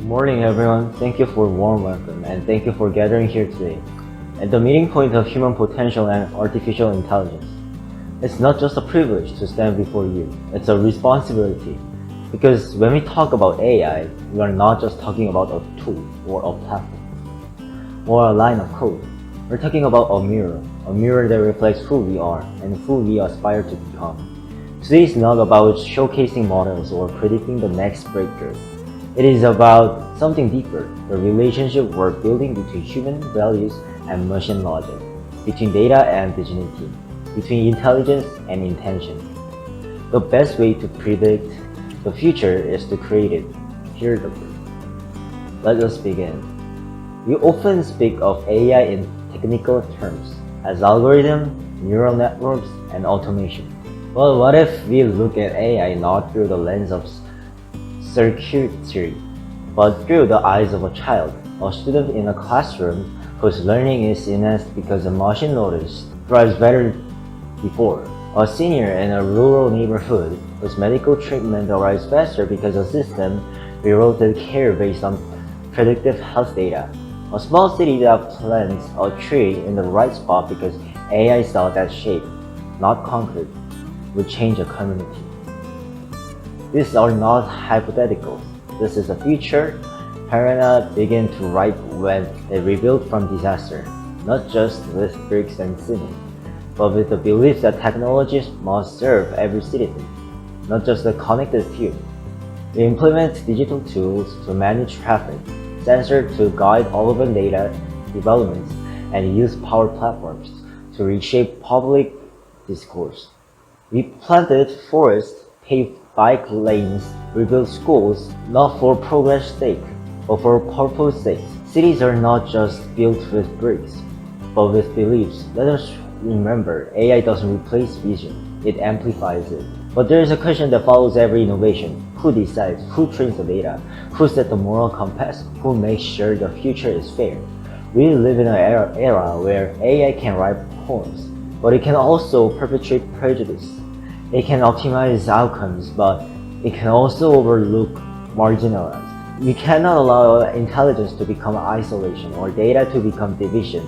Morning everyone, thank you for a warm welcome and thank you for gathering here today. At the meeting point of human potential and artificial intelligence. It's not just a privilege to stand before you, it's a responsibility. Because when we talk about AI, we are not just talking about a tool or a platform or a line of code. We're talking about a mirror that reflects who we are and who we aspire to become. Today is not about showcasing models or predicting the next breakthrough. It is about something deeper, the relationship we're building between human values and machine logic, between data and dignity, between intelligence and intention. The best way to predict the future is to create it. Here's the proof. Let us begin. We often speak of AI in technical terms as algorithm, neural networks, and automation. Well, what if we look at AI not through the lens of circuitry, but through the eyes of a child, a student in a classroom whose learning is enhanced because the machine notice thrives better before, a senior in a rural neighborhood whose medical treatment arrives faster because the system rerouted care based on predictive health data, a small city that plants a tree in the right spot because AI saw that shape, not concrete, would change a community. These are not hypotheticals. This is a future Parana began to write when they rebuilt from disaster, not just with bricks and cement, but with the belief that technologies must serve every citizen, not just the connected few. We implement digital tools to manage traffic, sensors to guide urban data developments, and use power platforms to reshape public discourse. We planted forests, paved bike lanes, rebuild schools, not for progress sake, but for purpose sake. Cities are not just built with bricks, but with beliefs. Let us remember, AI doesn't replace vision, it amplifies it. But there is a question that follows every innovation. Who decides? Who trains the data? Who sets the moral compass? Who makes sure the future is fair? We live in an era where AI can write poems, but it can also perpetrate prejudice. It can optimize outcomes, but it can also overlook marginalized. We cannot allow intelligence to become isolation or data to become division.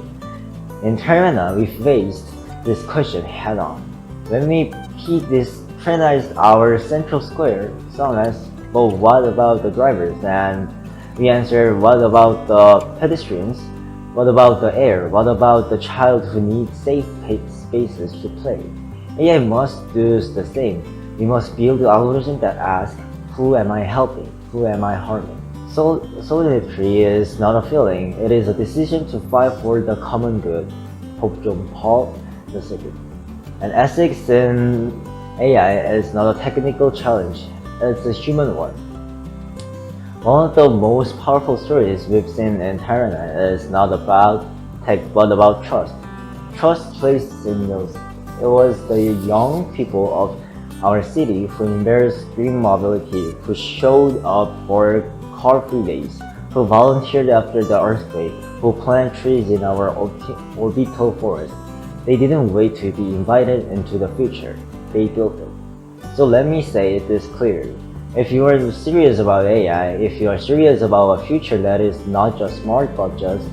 In China, we faced this question head-on. When we pedestrianized our central square, some asked, but what about the drivers? And we answered, what about the pedestrians? What about the air? What about the child who needs safe spaces to play? AI must do the same. We must build algorithms that ask, who am I helping? Who am I harming? Solidarity is not a feeling, it is a decision to fight for the common good. Pope John Paul II. And ethics in AI is not a technical challenge, it's a human one. One of the most powerful stories we've seen in Thailand is not about tech but about trust. Trust placed in those. It was the young people of our city who embraced green mobility, who showed up for car-free days, who volunteered after the earthquake, who planted trees in our orbital forest. They didn't wait to be invited into the future, they built it. So let me say this clearly. If you are serious about AI, if you are serious about a future that is not just smart but just,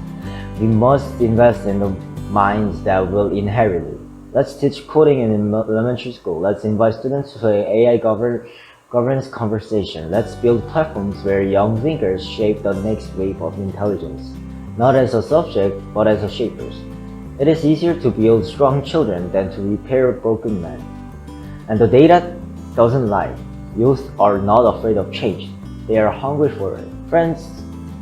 we must invest in the minds that will inherit it. Let's teach coding in elementary school. Let's invite students to an AI governance conversation. Let's build platforms where young thinkers shape the next wave of intelligence, not as a subject, but as a shapers. It is easier to build strong children than to repair broken men. And the data doesn't lie. Youth are not afraid of change. They are hungry for it. Friends,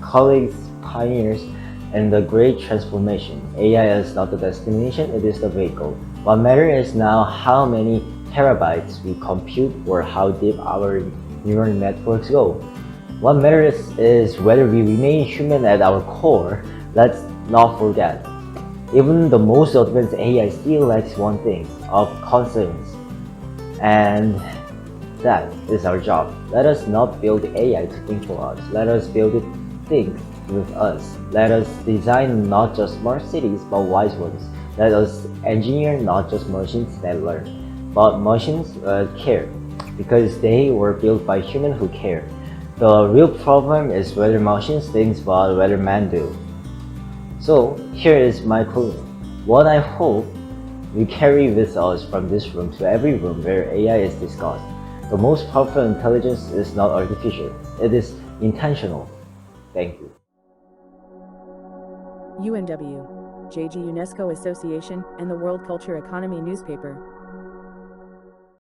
colleagues, pioneers, in the great transformation, AI is not the destination, it is the vehicle. What matters is now how many terabytes we compute or how deep our neural networks go. What matters is whether we remain human at our core. Let's not forget. Even the most advanced AI still lacks one thing, of conscience. And that is our job. Let us not build AI to think for us. Let us build it to think with us. Let us design not just smart cities, but wise ones. Let us engineer not just machines that learn, but machines that care, because they were built by humans who care. The real problem is whether machines think about whether men do. So here is my clue. What I hope we carry with us from this room to every room where AI is discussed. The most powerful intelligence is not artificial, it is intentional. Thank you. UNW, Jeju UNESCO Association, and the World Culture Economy newspaper.